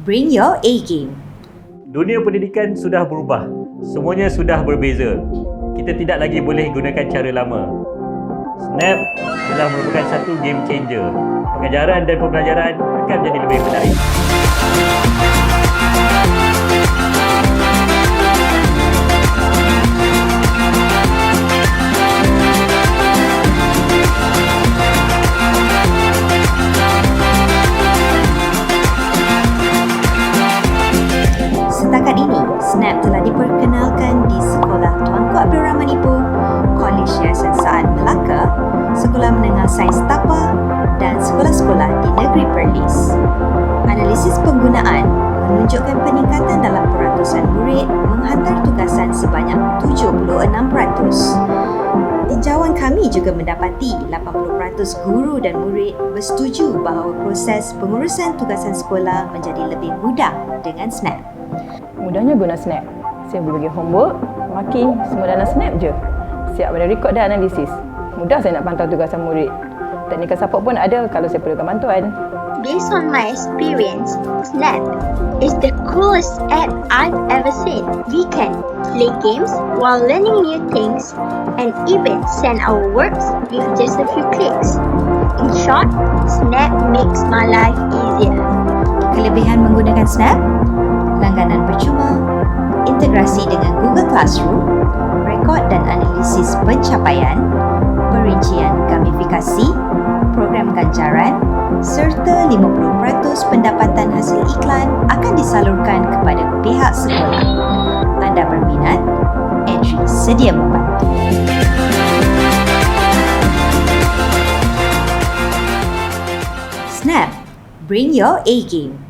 Bring your A game. Dunia pendidikan sudah berubah. Semuanya sudah berbeza. Kita tidak lagi boleh gunakan cara lama. Snap telah merupakan satu game changer. Pengajaran dan pembelajaran akan menjadi lebih menarik. Setakat ini, Snap telah diperkenalkan di Sekolah Tuanku Abdul Rahman Ipoh, Kolej Hiasan Saad Melaka, Sekolah Menengah Sains Tapa dan sekolah-sekolah di Negeri Perlis. Analisis penggunaan menunjukkan peningkatan dalam peratusan murid menghantar tugasan sebanyak 76%. Tinjauan kami juga mendapati 80% guru dan murid bersetuju bahawa proses pengurusan tugasan sekolah menjadi lebih mudah dengan Snap. Mudahnya guna Snap. Saya boleh bagi homework, marking, semua dalam Snap je. Siap pada rekod dan analisis. Mudah saya nak pantau tugasan murid. Technical support pun ada kalau saya perlukan bantuan. Based on my experience, Snap is the coolest app I've ever seen. We can play games while learning new things and even send our works with just a few clicks. In short, Snap makes my life easier. Kelebihan menggunakan Snap: langganan percuma, integrasi dengan Google Classroom, rekod dan analisis pencapaian, perincian gamifikasi, program ganjaran, serta 50% pendapatan hasil iklan akan disalurkan kepada pihak sekolah. Anda berminat? Entry sedia membantu. Snap, bring your A game.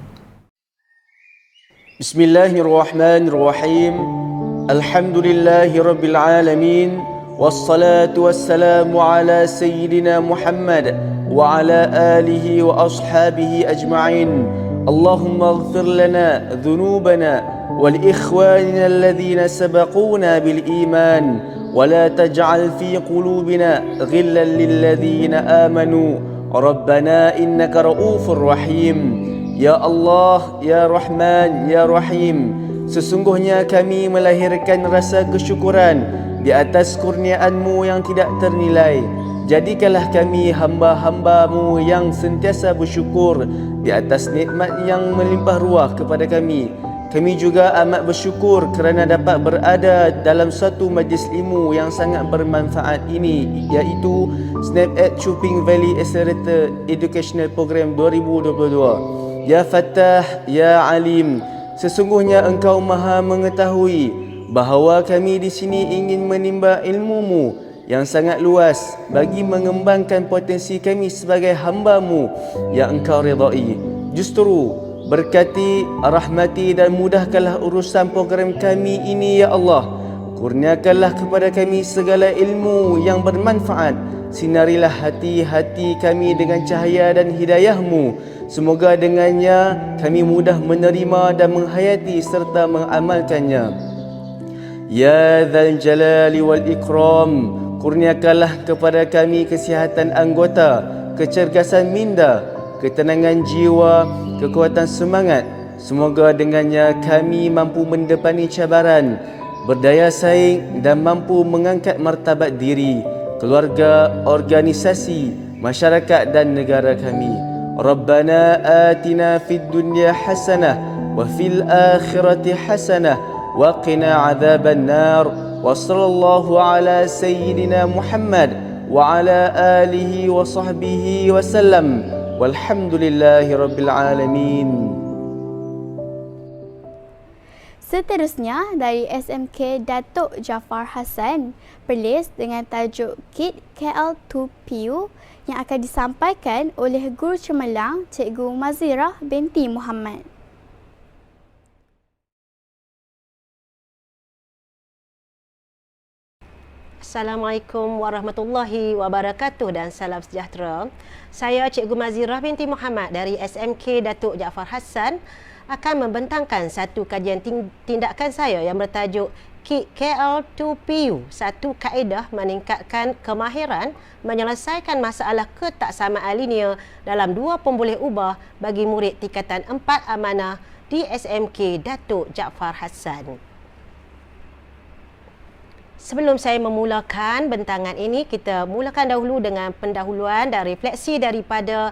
Bismillahirrahmanirrahim. Alhamdulillahirabbil alamin. Wassalatu wassalamu ala sayyidina Muhammad wa ala alihi wa ashabihi ajma'in. Allahumma ighfir lana dhunubana wal ikhwanina alladhina sabaquna bil iman wa la taj'al fi qulubina ghillan lil ladzina amanu. Rabbana innaka ra'ufur rahim. Ya Allah, Ya Rahman, Ya Rahim, sesungguhnya kami melahirkan rasa kesyukuran di atas kurniaan-Mu yang tidak ternilai. Jadikanlah kami hamba-hamba-Mu yang sentiasa bersyukur di atas nikmat yang melimpah ruah kepada kami. Kami juga amat bersyukur kerana dapat berada dalam satu majlis ilmu yang sangat bermanfaat ini, iaitu Snap at Chuping Valley Accelerator Educational Program 2022. Ya Fattah, Ya Alim, sesungguhnya Engkau Maha mengetahui bahawa kami di sini ingin menimba ilmu-Mu yang sangat luas bagi mengembangkan potensi kami sebagai hamba-Mu yang Engkau redai. Justru berkati, rahmati dan mudahkanlah urusan program kami ini, Ya Allah. Kurniakanlah kepada kami segala ilmu yang bermanfaat. Sinarilah hati-hati kami dengan cahaya dan hidayah-Mu. Semoga dengannya kami mudah menerima dan menghayati serta mengamalkannya. Ya Dzal Jalali wal Ikram, kurniakanlah kepada kami kesihatan anggota, kecergasan minda, ketenangan jiwa, kekuatan semangat. Semoga dengannya kami mampu mendepani cabaran, berdaya saing dan mampu mengangkat martabat diri, keluarga, organisasi, masyarakat dan negara kami. Rabbana atina fid dunya hasanah wa fil akhirati hasanah wa qina adzaban nar. Wa sallallahu ala sayyidina Muhammad wa ala alihi wa sahbihi wa sallam. Walhamdulillahi rabbil alamin. Seterusnya dari SMK Datuk Jaafar Hassan, Perlis dengan tajuk KIT KL2PU yang akan disampaikan oleh Guru Cemerlang Cikgu Mazirah binti Muhammad. Assalamualaikum warahmatullahi wabarakatuh dan salam sejahtera. Saya Cikgu Mazirah binti Muhammad dari SMK Datuk Jaafar Hassan akan membentangkan satu kajian tindakan saya yang bertajuk KIT KL2PU, satu kaedah meningkatkan kemahiran menyelesaikan masalah ketaksamaan linear dalam 2 pemboleh ubah bagi murid tingkatan 4 amanah di SMK Datuk Jaafar Hassan. Sebelum saya memulakan bentangan ini, kita mulakan dahulu dengan pendahuluan dan refleksi daripada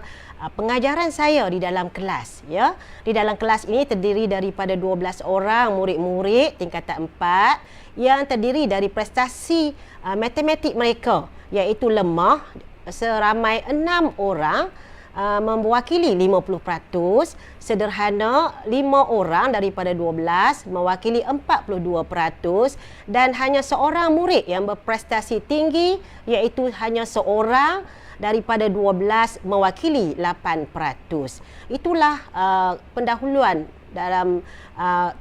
pengajaran saya di dalam kelas. Ya, di dalam kelas ini terdiri daripada 12 orang murid-murid tingkatan 4 yang terdiri dari prestasi matematik mereka, iaitu lemah seramai 6 orang, mewakili 50%, sederhana 5 orang daripada 12 mewakili 42%, dan hanya seorang murid yang berprestasi tinggi, iaitu hanya seorang daripada 12 mewakili 8%. Itulah pendahuluan dalam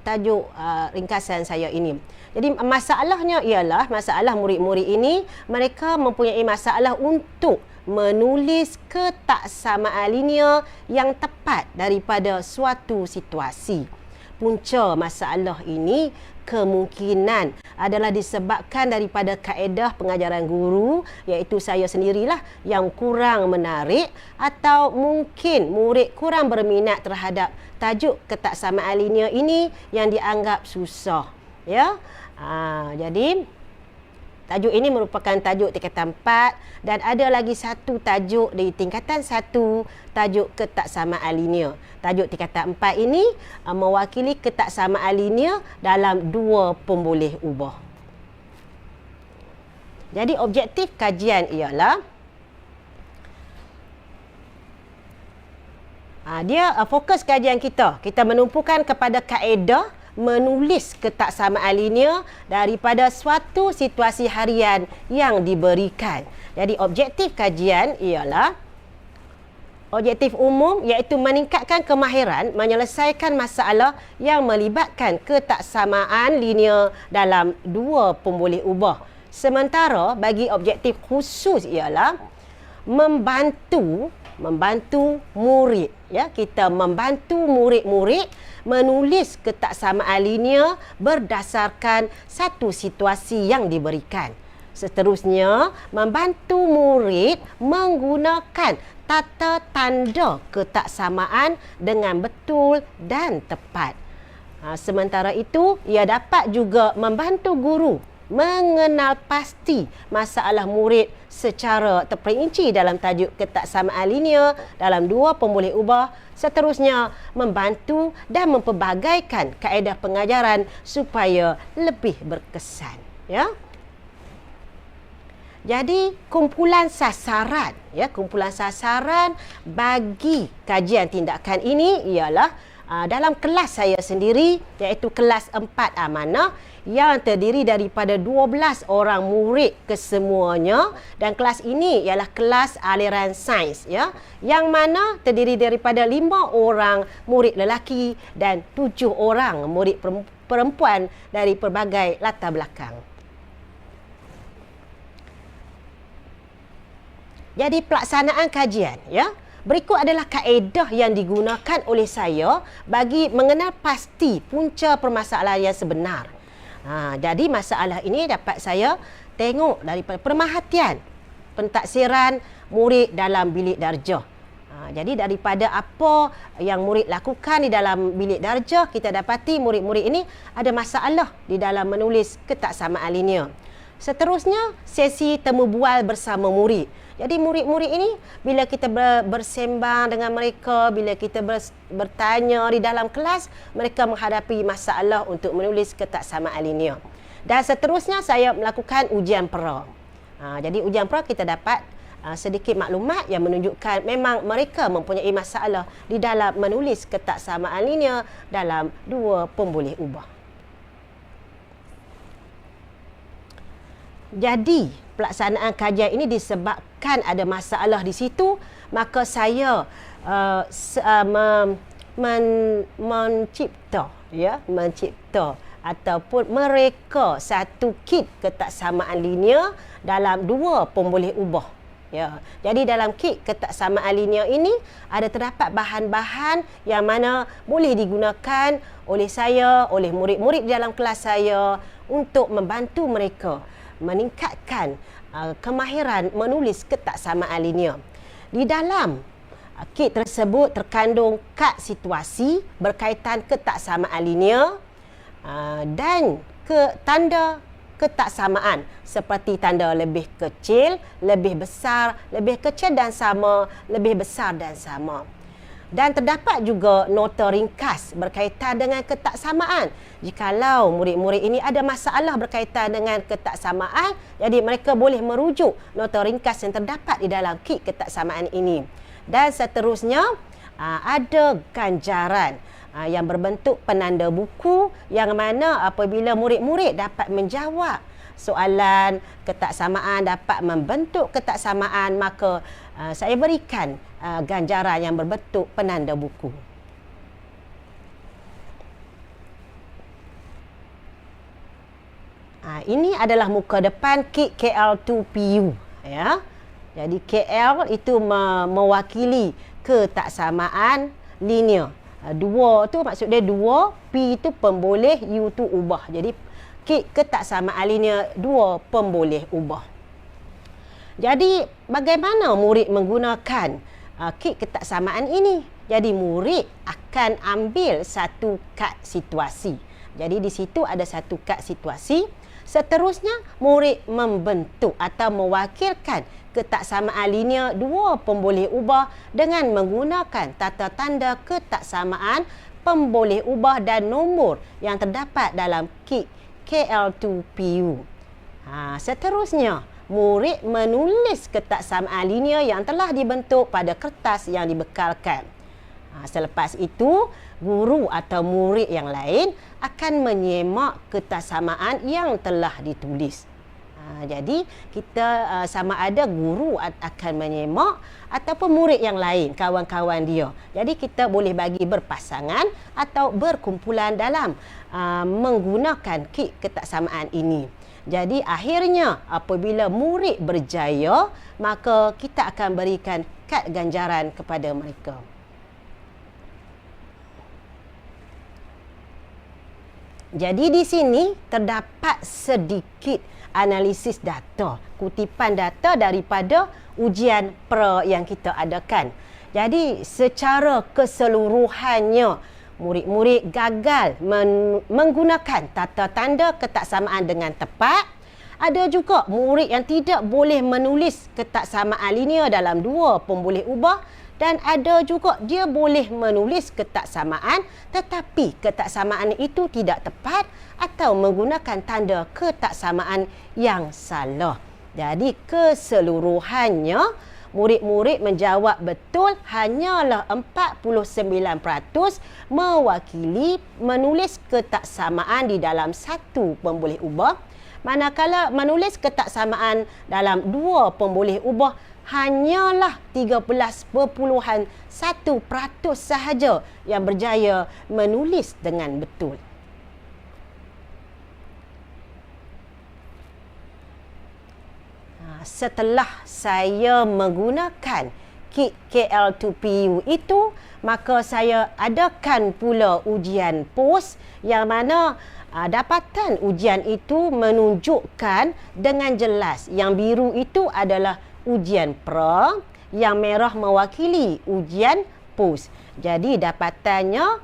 tajuk ringkasan saya ini. Jadi masalahnya ialah masalah murid-murid ini, mereka mempunyai masalah untuk menulis ketaksamaan linear yang tepat daripada suatu situasi. Punca masalah ini kemungkinan adalah disebabkan daripada kaedah pengajaran guru, iaitu saya sendirilah yang kurang menarik, atau mungkin murid kurang berminat terhadap tajuk ketaksamaan linear ini yang dianggap susah. Ya, jadi tajuk ini merupakan tajuk tingkatan 4 dan ada lagi satu tajuk di tingkatan 1, tajuk ketaksamaan linear. Tajuk tingkatan 4 ini mewakili ketaksamaan linear dalam 2 pemboleh ubah. Jadi objektif kajian ialah fokus kajian kita menumpukan kepada kaedah menulis ketaksamaan linear daripada suatu situasi harian yang diberikan. Jadi objektif kajian ialah objektif umum, iaitu meningkatkan kemahiran menyelesaikan masalah yang melibatkan ketaksamaan linear dalam 2 pemboleh ubah. Sementara bagi objektif khusus ialah membantu murid, ya, kita membantu murid-murid menulis ketaksamaan linear berdasarkan satu situasi yang diberikan. Seterusnya, membantu murid menggunakan tata tanda ketaksamaan dengan betul dan tepat. Sementara itu, ia dapat juga membantu guru mengenal pasti masalah murid secara terperinci dalam tajuk ketaksamaan linear dalam 2 pemboleh ubah. Seterusnya, membantu dan mempelbagaikan kaedah pengajaran supaya lebih berkesan. Ya. Jadi kumpulan sasaran bagi kajian tindakan ini ialah dalam kelas saya sendiri, iaitu kelas 4 amanah yang terdiri daripada 12 orang murid kesemuanya, dan kelas ini ialah kelas aliran sains, ya, yang mana terdiri daripada 5 orang murid lelaki dan 7 orang murid perempuan dari pelbagai latar belakang. Jadi pelaksanaan kajian, ya. Berikut adalah kaedah yang digunakan oleh saya bagi mengenal pasti punca permasalahan yang sebenar. Jadi masalah ini dapat saya tengok daripada pemerhatian pentaksiran murid dalam bilik darjah. Jadi daripada apa yang murid lakukan di dalam bilik darjah, kita dapati murid-murid ini ada masalah di dalam menulis ketaksamaan linear. Seterusnya, sesi temu bual bersama murid. Jadi murid-murid ini, bila kita bersembang dengan mereka, bila kita bertanya di dalam kelas, mereka menghadapi masalah untuk menulis ketaksamaan linear. Dan seterusnya, saya melakukan ujian pera. Jadi ujian pera kita dapat sedikit maklumat yang menunjukkan memang mereka mempunyai masalah di dalam menulis ketaksamaan linear dalam 2 pemboleh ubah. Jadi, pelaksanaan kajian ini disebabkan ada masalah di situ, maka saya mencipta ataupun mereka satu kit ketaksamaan linear dalam 2 pemboleh ubah. Ya. Jadi dalam kit ketaksamaan linear ini ada terdapat bahan-bahan yang mana boleh digunakan oleh saya, oleh murid-murid di dalam kelas saya untuk membantu mereka meningkatkan kemahiran menulis ketaksamaan linear. Di dalam kit tersebut terkandung kad situasi berkaitan ketaksamaan linear dan tanda ketaksamaan seperti tanda lebih kecil, lebih besar, lebih kecil dan sama, lebih besar dan sama. Dan terdapat juga nota ringkas berkaitan dengan ketaksamaan. Jikalau murid-murid ini ada masalah berkaitan dengan ketaksamaan, jadi mereka boleh merujuk nota ringkas yang terdapat di dalam kit ketaksamaan ini. Dan seterusnya, ada ganjaran yang berbentuk penanda buku yang mana apabila murid-murid dapat menjawab soalan ketaksamaan, dapat membentuk ketaksamaan, maka saya berikan ganjaran yang berbentuk penanda buku. Ini adalah muka depan kit KL2PU, ya. Jadi KL itu mewakili ketaksamaan linear. Dua tu maksud dia dua, P itu pemboleh, U tu ubah. Jadi kit ketaksamaan linear dua pemboleh ubah. Jadi bagaimana murid menggunakan kit ketaksamaan ini? Jadi murid akan ambil satu kad situasi. Jadi di situ ada satu kad situasi. Seterusnya murid membentuk atau mewakilkan ketaksamaan linear dua pemboleh ubah dengan menggunakan tata tanda ketaksamaan, pemboleh ubah dan nombor yang terdapat dalam kit KL2PU. Seterusnya, murid menulis ketaksamaan linear yang telah dibentuk pada kertas yang dibekalkan. Selepas itu, guru atau murid yang lain akan menyemak ketaksamaan yang telah ditulis. Jadi kita sama ada guru akan menyemak ataupun murid yang lain, kawan-kawan dia. Jadi kita boleh bagi berpasangan atau berkumpulan dalam menggunakan kit ketaksamaan ini. Jadi akhirnya apabila murid berjaya, maka kita akan berikan kad ganjaran kepada mereka. Jadi di sini terdapat sedikit analisis data, kutipan data daripada ujian pra yang kita adakan. Jadi secara keseluruhannya, murid-murid gagal menggunakan tata tanda ketaksamaan dengan tepat. Ada juga murid yang tidak boleh menulis ketaksamaan linear dalam dua pemboleh ubah, dan ada juga dia boleh menulis ketaksamaan tetapi ketaksamaan itu tidak tepat atau menggunakan tanda ketaksamaan yang salah. Jadi keseluruhannya murid-murid menjawab betul hanyalah 49% mewakili menulis ketaksamaan di dalam satu pemboleh ubah, manakala menulis ketaksamaan dalam dua pemboleh ubah hanyalah 13.1% sahaja yang berjaya menulis dengan betul. Setelah saya menggunakan kit KL2PU itu, maka saya adakan pula ujian pos yang mana dapatan ujian itu menunjukkan dengan jelas yang biru itu adalah ujian pra, yang merah mewakili ujian pos. Jadi dapatannya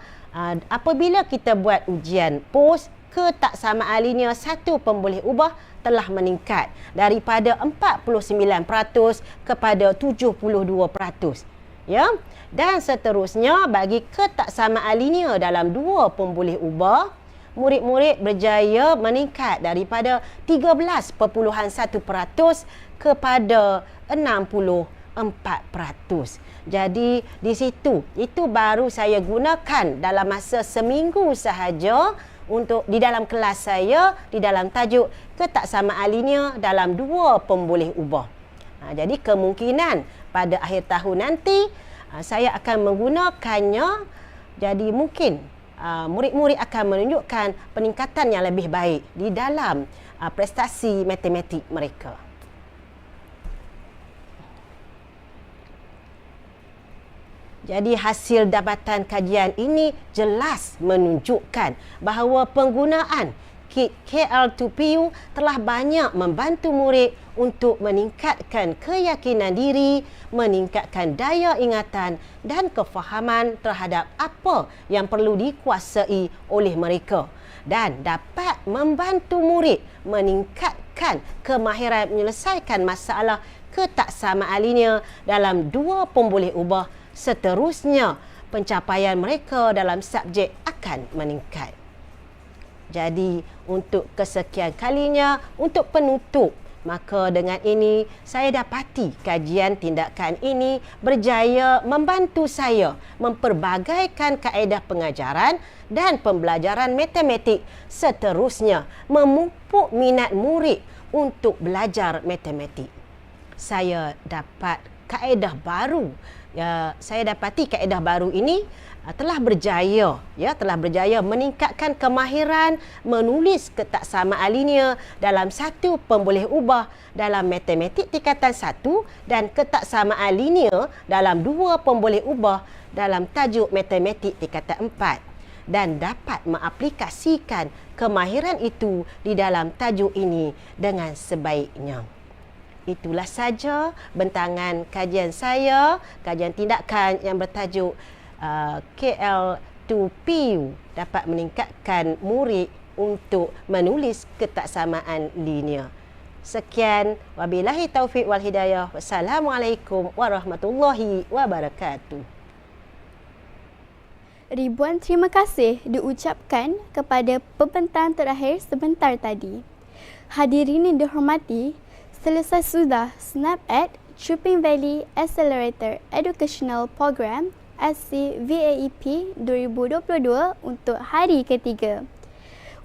apabila kita buat ujian pos, ketaksamaan linear satu pemboleh ubah telah meningkat daripada 49% kepada 72%. Ya. Dan seterusnya bagi ketaksamaan linear dalam dua pemboleh ubah, murid-murid berjaya meningkat daripada 13.1% kepada 64%. Jadi di situ, itu baru saya gunakan dalam masa seminggu sahaja untuk di dalam kelas saya, di dalam tajuk ketaksamaan linear dalam dua pemboleh ubah. Jadi kemungkinan pada akhir tahun nanti saya akan menggunakannya. Jadi mungkin murid-murid akan menunjukkan peningkatan yang lebih baik di dalam prestasi matematik mereka. Jadi hasil dapatan kajian ini jelas menunjukkan bahawa penggunaan KIT KL2PU telah banyak membantu murid untuk meningkatkan keyakinan diri, meningkatkan daya ingatan dan kefahaman terhadap apa yang perlu dikuasai oleh mereka dan dapat membantu murid meningkatkan kemahiran menyelesaikan masalah ketaksamaan linear dalam 2 pemboleh ubah. Seterusnya, pencapaian mereka dalam subjek akan meningkat. Jadi, untuk kesekian kalinya, untuk penutup, maka dengan ini saya dapati kajian tindakan ini berjaya membantu saya memperbagaikan kaedah pengajaran dan pembelajaran matematik. Seterusnya, memupuk minat murid untuk belajar matematik. Saya dapat kaedah baru. Saya dapati kaedah baru ini telah berjaya meningkatkan kemahiran menulis ketaksamaan linear dalam 1 pemboleh ubah dalam matematik tingkatan 1 dan ketaksamaan linear dalam 2 pemboleh ubah dalam tajuk matematik tingkatan 4 dan dapat mengaplikasikan kemahiran itu di dalam tajuk ini dengan sebaiknya. Itulah saja bentangan kajian saya, kajian tindakan yang bertajuk KL2PU dapat meningkatkan murid untuk menulis ketaksamaan linear. Sekian, wabillahi taufiq wal hidayah. Wassalamualaikum warahmatullahi wabarakatuh. Ribuan terima kasih diucapkan kepada pembentang terakhir sebentar tadi. Hadirin yang dihormati, selesai sudah SNAP-ED Chuping Valley Accelerator Educational Program SCVAEP 2022 untuk hari ketiga.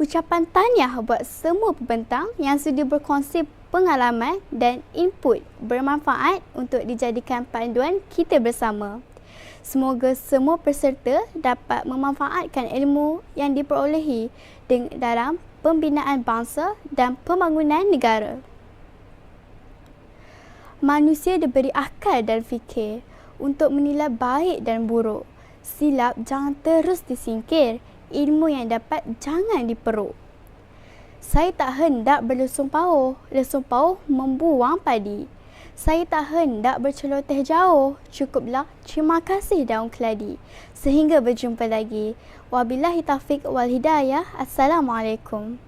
Ucapan tahniah buat semua pembentang yang sudi berkongsi pengalaman dan input bermanfaat untuk dijadikan panduan kita bersama. Semoga semua peserta dapat memanfaatkan ilmu yang diperolehi dalam pembinaan bangsa dan pembangunan negara. Manusia diberi akal dan fikir untuk menilai baik dan buruk. Silap jangan terus disingkir, ilmu yang dapat jangan diperuk. Saya tak hendak berlesung pauh membuang padi. Saya tak hendak berceloteh jauh, cukuplah terima kasih daun keladi. Sehingga berjumpa lagi. Wabillahi taufiq wal hidayah. Assalamualaikum.